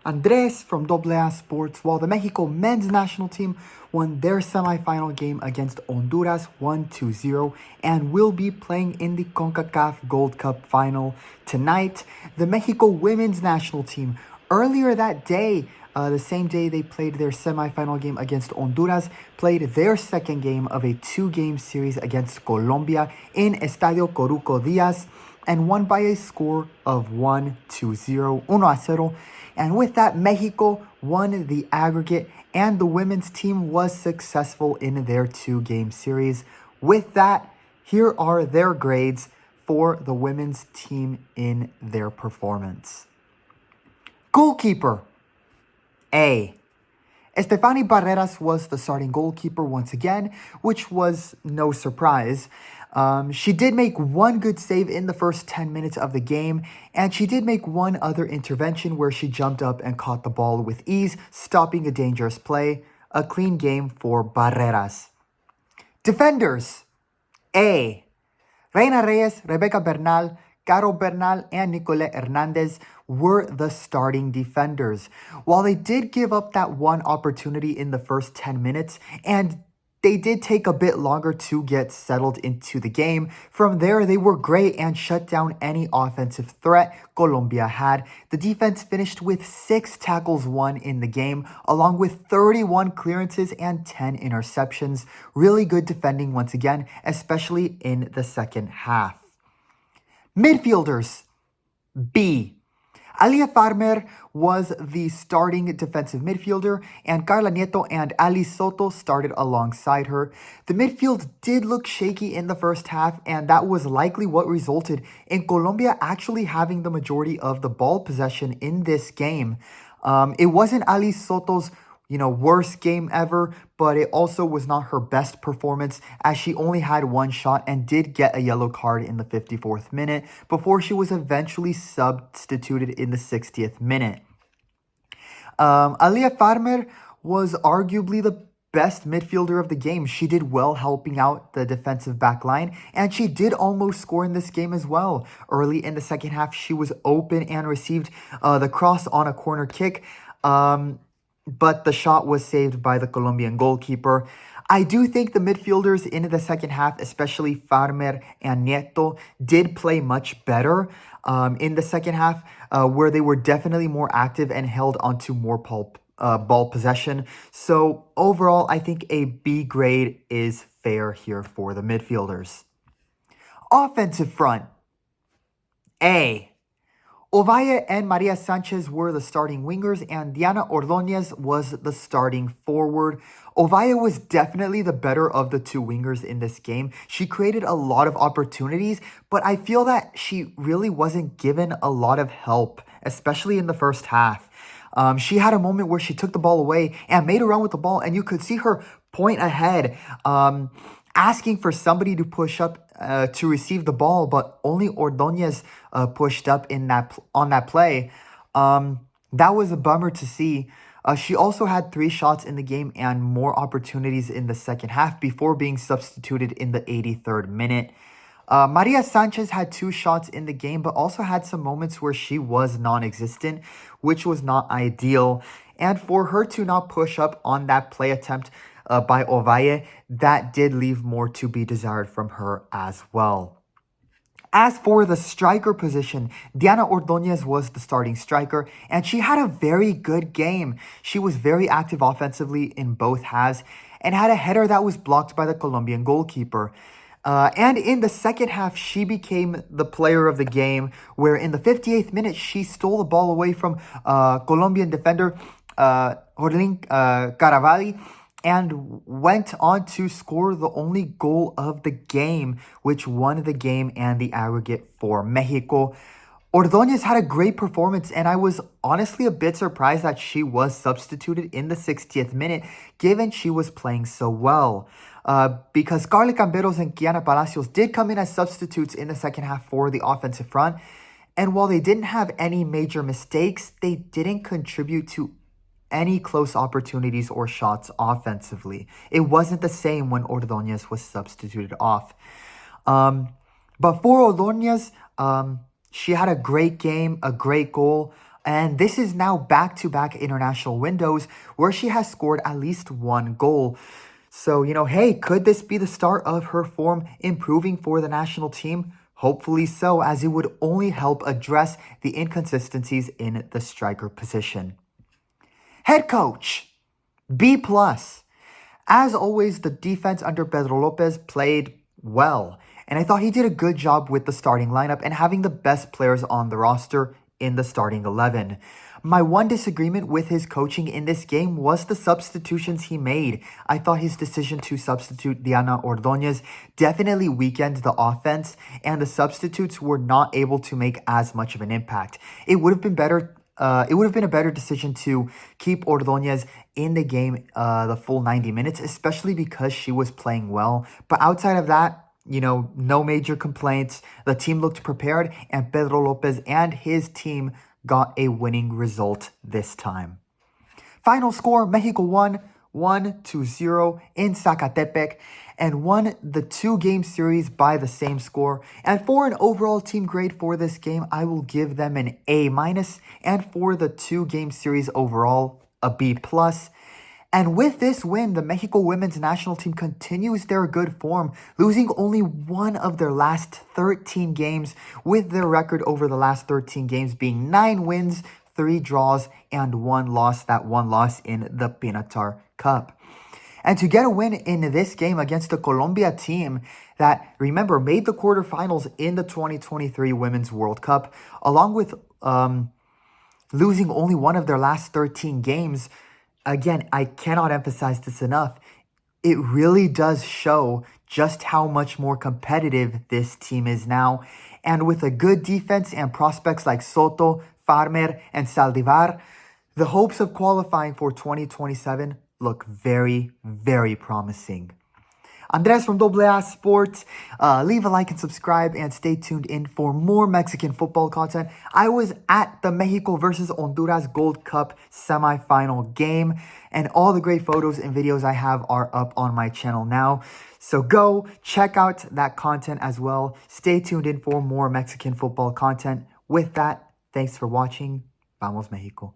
Andres from AA Sports, while the Mexico men's national team won their semifinal game against Honduras 1-0 and will be playing in the CONCACAF Gold Cup final tonight. The Mexico women's national team, earlier that day, the same day they played their semifinal game against Honduras, played their second game of a two-game series against Colombia in Estadio Coruco Diaz and won by a score of 1-0, 1-0. And with that, Mexico won the aggregate and the women's team was successful in their two-game series. With that, here are their grades for the women's team in their performance. Goalkeeper, A. Estefany Barreras was the starting goalkeeper once again, which was no surprise. She did make one good save in the first 10 minutes of the game, and she did make one other intervention where she jumped up and caught the ball with ease, stopping a dangerous play. A clean game for Barreras. Defenders, A. Reina Reyes, Rebecca Bernal, Caro Bernal, and Nicolette Hernandez were the starting defenders. While they did give up that one opportunity in the first 10 minutes, and they did take a bit longer to get settled into the game, from there they were great and shut down any offensive threat Colombia had. The defense finished with 6 tackles won in the game, along with 31 clearances and 10 interceptions. Really good defending once again, especially in the second half. Midfielders, B. Alia Farmer was the starting defensive midfielder, and Carla Nieto and Ali Soto started alongside her. The midfield did look shaky in the first half, and that was likely what resulted in Colombia actually having the majority of the ball possession in this game. It wasn't Ali Soto's worst game ever, but it also was not her best performance as she only had one shot and did get a yellow card in the 54th minute before she was eventually substituted in the 60th minute. Alia Farmer was arguably the best midfielder of the game. She did well helping out the defensive back line, and she did almost score in this game as well. Early in the second half, she was open and received the cross on a corner kick. But the shot was saved by the Colombian goalkeeper. I do think the midfielders in the second half, especially Farmer and Nieto, did play much better in the second half, where they were definitely more active and held onto more ball possession. So overall, I think a B grade is fair here for the midfielders. Offensive front, A. Ovalle and Maria Sanchez were the starting wingers, and Diana Ordóñez was the starting forward. Ovalle was definitely the better of the two wingers in this game. She created a lot of opportunities, but I feel that she really wasn't given a lot of help, especially in the first half. She had a moment where she took the ball away and made a run with the ball, and you could see her point ahead, asking for somebody to push up to receive the ball, but only Ordóñez pushed up on that play. That was a bummer to see. She also had 3 shots in the game and more opportunities in the second half before being substituted in the 83rd minute. Maria Sanchez had 2 shots in the game, but also had some moments where she was non-existent, which was not ideal. And for her to not push up on that play attempt by Ovalle, that did leave more to be desired from her as well. As for the striker position, Diana Ordóñez was the starting striker, and she had a very good game. She was very active offensively in both halves and had a header that was blocked by the Colombian goalkeeper. And in the second half, she became the player of the game, where in the 58th minute, she stole the ball away from Colombian defender Jorlin Caravalli, and went on to score the only goal of the game, which won the game and the aggregate for Mexico. Ordóñez had a great performance, and I was honestly a bit surprised that she was substituted in the 60th minute, given she was playing so well. Because Carla Camberos and Kiana Palacios did come in as substitutes in the second half for the offensive front, and while they didn't have any major mistakes, they didn't contribute to any close opportunities or shots offensively. It wasn't the same when Ordóñez was substituted off. But for Ordóñez, she had a great game, a great goal, And this is now back-to-back international windows where she has scored at least one goal. So, hey, could this be the start of her form improving for the national team? Hopefully so, as it would only help address the inconsistencies in the striker position. Head coach, B+. As always, the defense under Pedro Lopez played well, and I thought he did a good job with the starting lineup and having the best players on the roster in the starting 11. My one disagreement with his coaching in this game was the substitutions he made. I thought his decision to substitute Diana Ordóñez definitely weakened the offense, and the substitutes were not able to make as much of an impact. It would have been better. It would have been a better decision to keep Ordóñez in the game the full 90 minutes, especially because she was playing well. But outside of that, no major complaints. The team looked prepared, and Pedro Lopez and his team got a winning result this time. Final score, Mexico won 1-0 in Zacatepec and won the 2-game series by the same score. And for an overall team grade for this game, I will give them an A-, and for the 2-game series overall, a B+. And with this win, the Mexico women's national team continues their good form, losing only one of their last 13 games, with their record over the last 13 games being 9 wins, 3 draws, and 1 loss, that 1 loss in the Pinatar Cup. And to get a win in this game against the Colombia team that, remember, made the quarterfinals in the 2023 Women's World Cup, along with losing only one of their last 13 games, again, I cannot emphasize this enough. It really does show just how much more competitive this team is now. And with a good defense and prospects like Soto, Farmer, and Saldivar, the hopes of qualifying for 2027 look very, very promising. Andres from AA Sports. Leave a like and subscribe, and stay tuned in for more Mexican football content. I was at the Mexico versus Honduras Gold Cup semifinal game, and all the great photos and videos I have are up on my channel now. So go check out that content as well. Stay tuned in for more Mexican football content. With that, thanks for watching. Vamos Mexico.